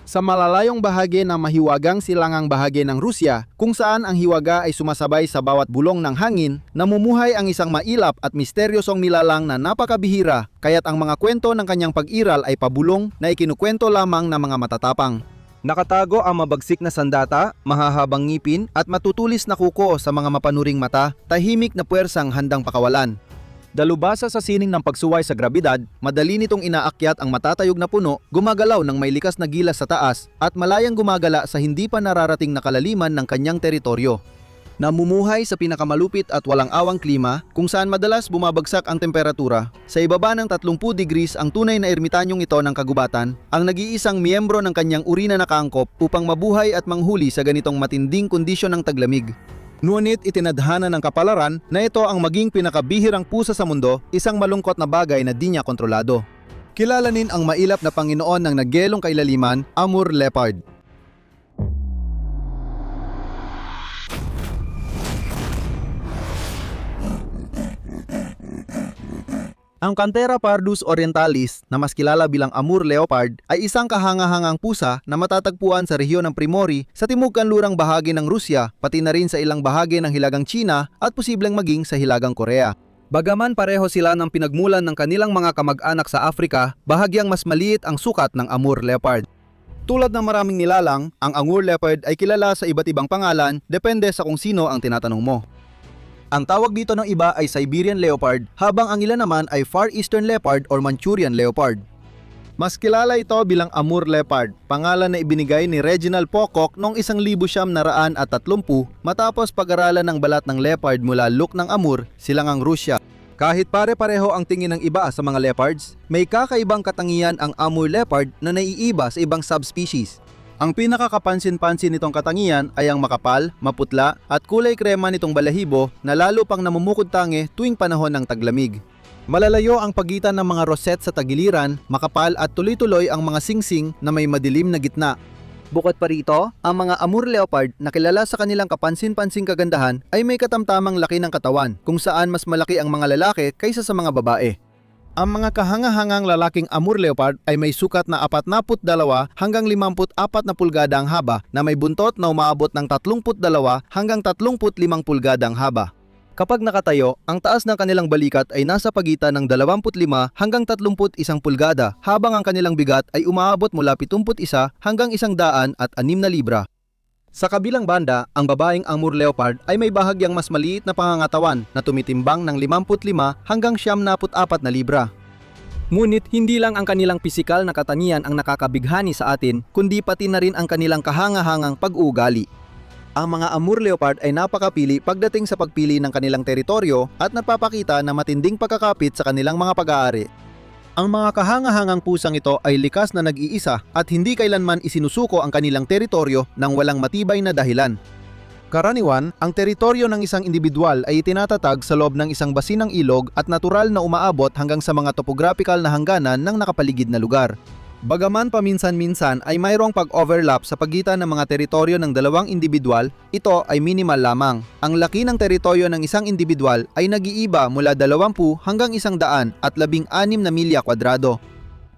sa malalayong bahagi ng mahiwagang silangang bahagi ng Rusya, kung saan ang hiwaga ay sumasabay sa bawat bulong ng hangin, namumuhay ang isang mailap at misteryosong nilalang na napakabihira, kaya't ang mga kwento ng kanyang pag-iral ay pabulong na ikinukwento lamang ng mga matatapang. Nakatago ang mabagsik na sandata, mahahabang ngipin at matutulis na kuko sa mga mapanuring mata, tahimik na puwersang handang pakawalan. Dalubhasa sa sining ng pagsuway sa grabidad, madali nitong inaakyat ang matatayog na puno, gumagalaw ng may likas na gilas sa taas at malayang gumagala sa hindi pa nararating na kalaliman ng kanyang teritoryo. Namumuhay sa pinakamalupit at walang awang klima kung saan madalas bumabagsak ang temperatura. Sa ibaba ng 30 degrees ang tunay na ermitanyong ito ng kagubatan, ang nag-iisang miyembro ng kanyang uri na nakaangkop upang mabuhay at manghuli sa ganitong matinding kondisyon ng taglamig. Ngunit itinadhana ng kapalaran na ito ang maging pinakabihirang pusa sa mundo, isang malungkot na bagay na di niya kontrolado. Kilalanin ang mailap na Panginoon ng nagyelong kailaliman, Amur Leopard. Ang Panthera pardus orientalis na mas kilala bilang Amur leopard ay isang kahangahangang pusa na matatagpuan sa rehiyon ng Primorye sa timog-kanlurang bahagi ng Rusya, pati na rin sa ilang bahagi ng Hilagang China at posibleng maging sa Hilagang Korea. Bagaman pareho sila ng pinagmulan ng kanilang mga kamag-anak sa Afrika, bahagyang mas maliit ang sukat ng Amur leopard. Tulad ng maraming nilalang, ang Amur leopard ay kilala sa iba't ibang pangalan depende sa kung sino ang tinatanong mo. Ang tawag dito ng iba ay Siberian leopard, habang ang ilan naman ay Far Eastern leopard or Manchurian leopard. Mas kilala ito bilang Amur leopard, pangalan na ibinigay ni Reginald Pocock noong 1930 matapos pag-aralan ng balat ng leopard mula look ng Amur, silangang Rusya. Kahit pare-pareho ang tingin ng iba sa mga leopards, may kakaibang katangian ang Amur leopard na naiiba sa ibang subspecies. Ang pinakakapansin-pansin nitong katangian ay ang makapal, maputla at kulay krema nitong balahibo na lalo pang namumukod-tangi tuwing panahon ng taglamig. Malalayo ang pagitan ng mga rosette sa tagiliran, makapal at tuloy-tuloy ang mga singsing na may madilim na gitna. Bukod pa rito, ang mga Amur leopard na kilala sa kanilang kapansin-pansing kagandahan ay may katamtamang laki ng katawan kung saan mas malaki ang mga lalaki kaysa sa mga babae. Ang mga kahangahangang lalaking Amur leopard ay may sukat na 42 hanggang 54 na pulgada ang haba na may buntot na umaabot ng 32 hanggang 35 pulgada ang haba. Kapag nakatayo, ang taas ng kanilang balikat ay nasa pagitan ng 25 hanggang 31 pulgada habang ang kanilang bigat ay umaabot mula 71 hanggang 106 libra. Sa kabilang banda, ang babaeng Amur leopard ay may bahagyang mas maliit na pangangatawan na tumitimbang ng 55 hanggang 74 na libra. Ngunit hindi lang ang kanilang pisikal na katangian ang nakakabighani sa atin, kundi pati na rin ang kanilang kahangahangang pag-uugali. Ang mga Amur leopard ay napakapili pagdating sa pagpili ng kanilang teritoryo at napapakita na matinding pagkakapit sa kanilang mga pag-aari. Ang mga kahangahangang pusang ito ay likas na nag-iisa at hindi kailanman isinusuko ang kanilang teritoryo ng walang matibay na dahilan. Karaniwan, ang teritoryo ng isang individual ay itinatatag sa loob ng isang basin ng ilog at natural na umaabot hanggang sa mga topographical na hangganan ng nakapaligid na lugar. Bagaman paminsan-minsan ay mayroong pag-overlap sa pagitan ng mga teritoryo ng dalawang individual, ito ay minimal lamang. Ang laki ng teritoryo ng isang individual ay nag-iiba mula 20 hanggang 116 na milya kwadrado.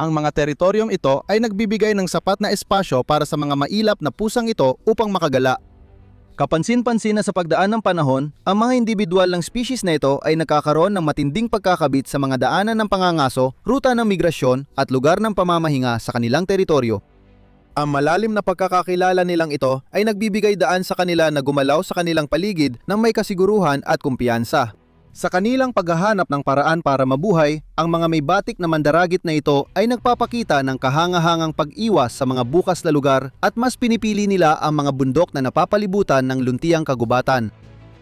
Ang mga teritoryong ito ay nagbibigay ng sapat na espasyo para sa mga mailap na pusang ito upang makagala. Kapansin-pansin na sa pagdaan ng panahon, ang mga individual ng species na ito ay nagkakaroon ng matinding pagkakabit sa mga daanan ng pangangaso, ruta ng migrasyon at lugar ng pamamahinga sa kanilang teritoryo. Ang malalim na pagkakakilala nilang ito ay nagbibigay daan sa kanila na gumalaw sa kanilang paligid ng may kasiguruhan at kumpiyansa. Sa kanilang paghahanap ng paraan para mabuhay, ang mga may batik na mandaragit na ito ay nagpapakita ng kahangahangang pag-iwas sa mga bukas na lugar at mas pinipili nila ang mga bundok na napapalibutan ng luntiang kagubatan.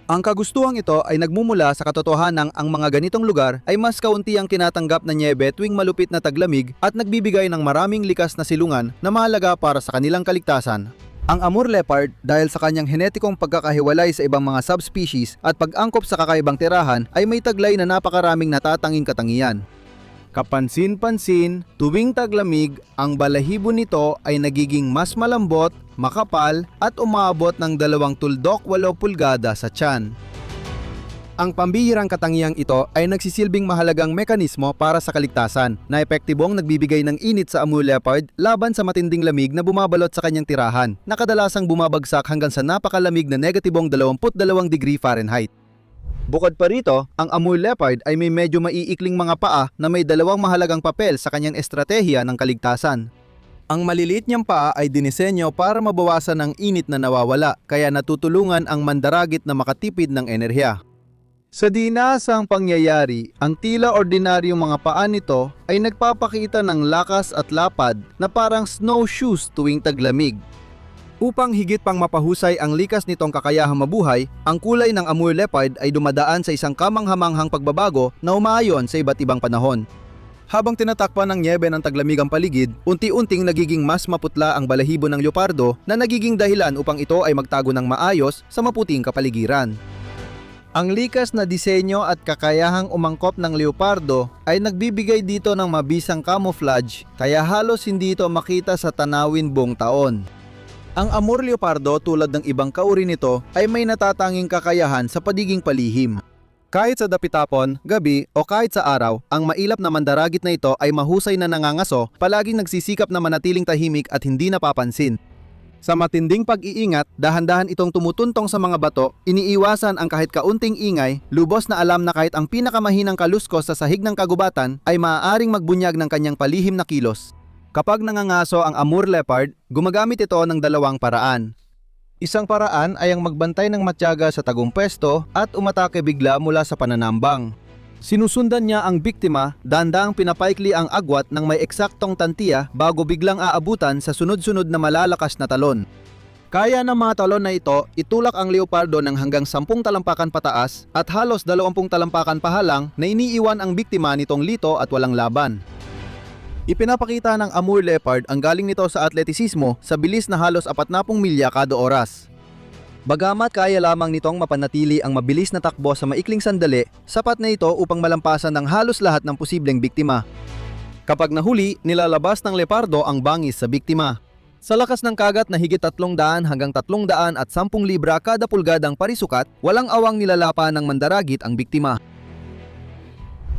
Ang kagustuhang ito ay nagmumula sa katotohanang ang mga ganitong lugar ay mas kaunti ang tinatanggap na nyebe tuwing malupit na taglamig at nagbibigay ng maraming likas na silungan na mahalaga para sa kanilang kaligtasan. Ang Amur leopard, dahil sa kanyang henetikong pagkakahiwalay sa ibang mga subspecies at pag-angkop sa kakaibang tirahan, ay may taglay na napakaraming natatanging katangian. Kapansin-pansin, tuwing taglamig, ang balahibo nito ay nagiging mas malambot, makapal at umaabot ng 2.8 pulgada sa tiyan. Ang pambihirang katangiang ito ay nagsisilbing mahalagang mekanismo para sa kaligtasan na epektibong nagbibigay ng init sa Amur leopard laban sa matinding lamig na bumabalot sa kanyang tirahan na kadalasang bumabagsak hanggang sa napakalamig na negatibong 22 degree Fahrenheit. Bukod pa rito, ang Amur leopard ay may medyo maiikling mga paa na may dalawang mahalagang papel sa kanyang estratehiya ng kaligtasan. Ang maliliit niyang paa ay dinisenyo para mabawasan ang init na nawawala kaya natutulungan ang mandaragit na makatipid ng enerhiya. Sa dinasang pangyayari, ang tila ordinaryong mga paa nito ay nagpapakita ng lakas at lapad na parang snowshoes tuwing taglamig. Upang higit pang mapahusay ang likas nitong kakayahang mabuhay, ang kulay ng Amur leopard ay dumadaan sa isang kamanghamanghang pagbabago na umaayon sa iba't ibang panahon. Habang tinatakpan ng nyebe ng taglamig ang paligid, unti-unting nagiging mas maputla ang balahibo ng leopardo na nagiging dahilan upang ito ay magtago ng maayos sa maputing kapaligiran. Ang likas na disenyo at kakayahang umangkop ng leopardo ay nagbibigay dito ng mabisang camouflage kaya halos hindi ito makita sa tanawin buong taon. Ang Amur leopardo tulad ng ibang kauri nito ay may natatanging kakayahan sa pagiging palihim. Kahit sa dapitapon, gabi o kahit sa araw, ang mailap na mandaragit na ito ay mahusay na nangangaso, palaging nagsisikap na manatiling tahimik at hindi napapansin. Sa matinding pag-iingat, dahan-dahan itong tumutuntong sa mga bato, iniiwasan ang kahit kaunting ingay, lubos na alam na kahit ang pinakamahinang kaluskos sa sahig ng kagubatan ay maaaring magbunyag ng kanyang palihim na kilos. Kapag nangangaso ang Amur leopard, gumagamit ito ng dalawang paraan. Isang paraan ay ang magbantay ng matyaga sa tagong pwesto at umatake bigla mula sa pananambang. Sinusundan niya ang biktima, dandaang pinapaikli ang agwat ng may eksaktong tantiya bago biglang aabutan sa sunod-sunod na malalakas na talon. Kaya ng mga talon na ito, itulak ang leopardo ng hanggang 10 talampakan pataas at halos 20 talampakan pahalang na iniiwan ang biktima nitong lito at walang laban. Ipinapakita ng Amur leopard ang galing nito sa atletisismo sa bilis na halos 40 milya kada oras. Bagamat kaya lamang nitong mapanatili ang mabilis na takbo sa maikling sandali, sapat na ito upang malampasan ng halos lahat ng posibleng biktima. Kapag nahuli, nilalabas ng leopardo ang bangis sa biktima. Sa lakas ng kagat na higit 300 hanggang 310 libra kada pulgadang parisukat, walang awang nilalapan ng mandaragit ang biktima.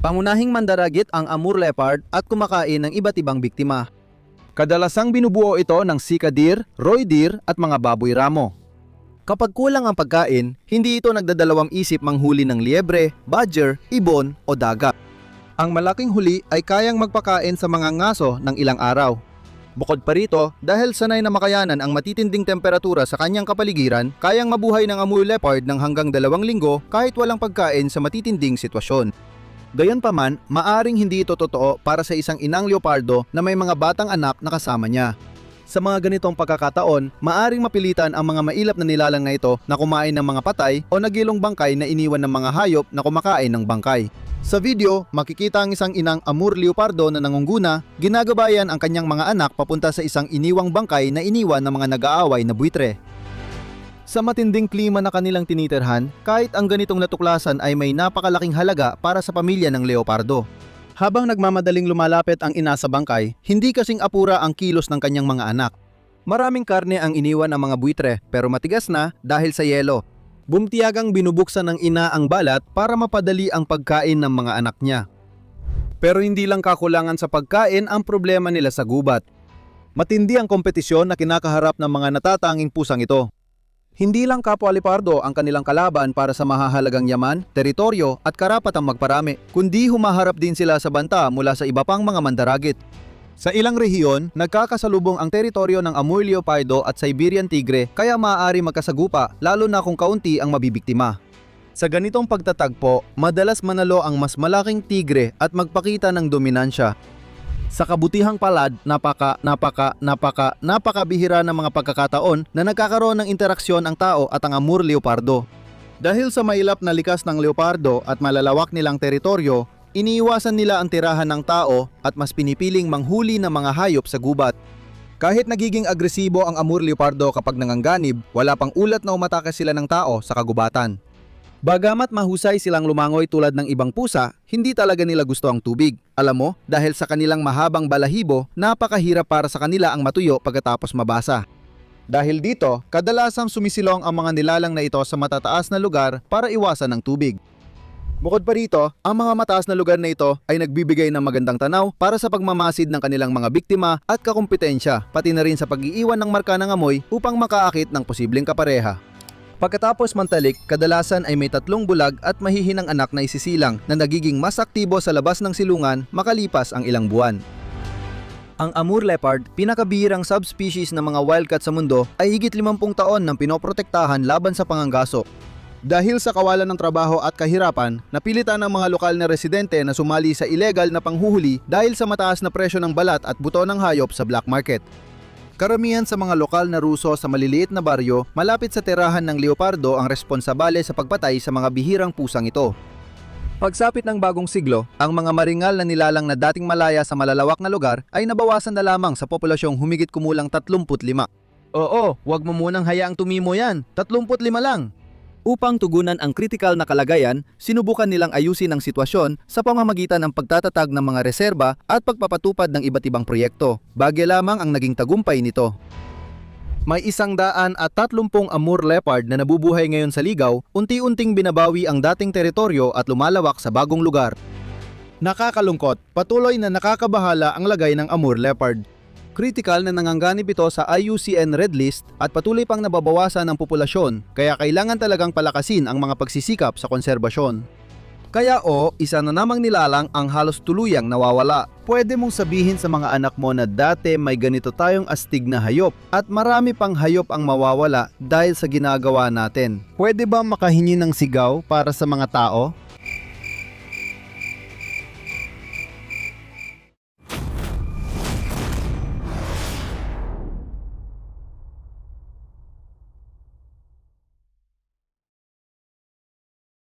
Pangunahing mandaragit ang Amur leopard at kumakain ng iba't ibang biktima. Kadalasang binubuo ito ng sika deer, roy deer at mga baboy ramo. Kapag kulang ang pagkain, hindi ito nagdadalawang isip manghuli ng liebre, badger, ibon o dagat. Ang malaking huli ay kayang magpakain sa mga ngaso ng ilang araw. Bukod pa rito, dahil sanay na makayanan ang matitinding temperatura sa kanyang kapaligiran, kayang mabuhay ng Amur leopard ng hanggang 2 linggo kahit walang pagkain sa matitinding sitwasyon. Gayunpaman, maaring hindi ito totoo para sa isang inang leopardo na may mga batang anak na kasama niya. Sa mga ganitong pagkakataon, maaring mapilitan ang mga mailap na nilalang na ito na kumain ng mga patay o nagilong bangkay na iniwan ng mga hayop na kumakain ng bangkay. Sa video, makikita ang isang inang Amur leopardo na nangunguna, ginagabayan ang kanyang mga anak papunta sa isang iniwang bangkay na iniwan ng mga nag-aaway na buitre. Sa matinding klima na kanilang tinitirhan, kahit ang ganitong natuklasan ay may napakalaking halaga para sa pamilya ng leopardo. Habang nagmamadaling lumalapit ang ina sa bangkay, hindi kasing apura ang kilos ng kanyang mga anak. Maraming karne ang iniwan ng mga buitre pero matigas na dahil sa yelo. Bumtiyagang binubuksan ng ina ang balat para mapadali ang pagkain ng mga anak niya. Pero hindi lang kakulangan sa pagkain ang problema nila sa gubat. Matindi ang kompetisyon na kinakaharap ng mga natatanging pusang ito. Hindi lang kapwa leopardo ang kanilang kalaban para sa mahahalagang yaman, teritoryo at karapatang magparami, kundi humaharap din sila sa banta mula sa iba pang mga mandaragit. Sa ilang rehiyon, nagkakasalubong ang teritoryo ng Amur leopardo at Siberian tigre kaya maaari magkasagupa lalo na kung kaunti ang mabibiktima. Sa ganitong pagtatagpo, madalas manalo ang mas malaking tigre at magpakita ng dominansya. Sa kabutihang palad, napakabihira ng mga pagkakataon na nagkakaroon ng interaksyon ang tao at ang Amur leopardo. Dahil sa mailap na likas ng leopardo at malalawak nilang teritoryo, iniiwasan nila ang tirahan ng tao at mas pinipiling manghuli ng mga hayop sa gubat. Kahit nagiging agresibo ang Amur leopardo kapag nanganganib, wala pang ulat na umatake sila ng tao sa kagubatan. Bagamat mahusay silang lumangoy tulad ng ibang pusa, hindi talaga nila gusto ang tubig. Alam mo, dahil sa kanilang mahabang balahibo, napakahirap para sa kanila ang matuyo pagkatapos mabasa. Dahil dito, kadalasang sumisilong ang mga nilalang na ito sa matataas na lugar para iwasan ang tubig. Bukod pa rito, ang mga mataas na lugar na ito ay nagbibigay ng magandang tanaw para sa pagmamasid ng kanilang mga biktima at kakumpetensya, pati na rin sa pag-iiwan ng marka ng amoy upang makaakit ng posibleng kapareha. Pagkatapos mantalik, kadalasan ay may 3 bulag at mahihinang anak na isisilang na nagiging mas aktibo sa labas ng silungan makalipas ang ilang buwan. Ang Amur leopard, pinakabihirang subspecies ng mga wildcat sa mundo, ay higit 50 taon nang pinoprotektahan laban sa panganggaso. Dahil sa kawalan ng trabaho at kahirapan, napilitan ng mga lokal na residente na sumali sa illegal na panghuhuli dahil sa mataas na presyo ng balat at buto ng hayop sa black market. Karamihan sa mga lokal na Ruso sa maliliit na baryo, malapit sa tirahan ng leopardo ang responsabale sa pagpatay sa mga bihirang pusang ito. Pagsapit ng bagong siglo, ang mga maringal na nilalang na dating malaya sa malalawak na lugar ay nabawasan na lamang sa populasyong humigit kumulang 35. Oo, wag mo munang hayaang tumimo yan, 35 lang. Upang tugunan ang kritikal na kalagayan, sinubukan nilang ayusin ang sitwasyon sa pamamagitan ng pagtatatag ng mga reserba at pagpapatupad ng iba't ibang proyekto. Bagay lamang ang naging tagumpay nito. May 130 Amur leopard na nabubuhay ngayon sa ligaw, unti-unting binabawi ang dating teritoryo at lumalawak sa bagong lugar. Nakakalungkot, patuloy na nakakabahala ang lagay ng Amur leopard. Kritikal na nanganganib ito sa IUCN Red List at patuloy pang nababawasan ang populasyon, kaya kailangan talagang palakasin ang mga pagsisikap sa konserbasyon. Kaya isa na namang nilalang ang halos tuluyang nawawala. Pwede mong sabihin sa mga anak mo na dati may ganito tayong astig na hayop at marami pang hayop ang mawawala dahil sa ginagawa natin. Pwede ba makahingi ng sigaw para sa mga tao?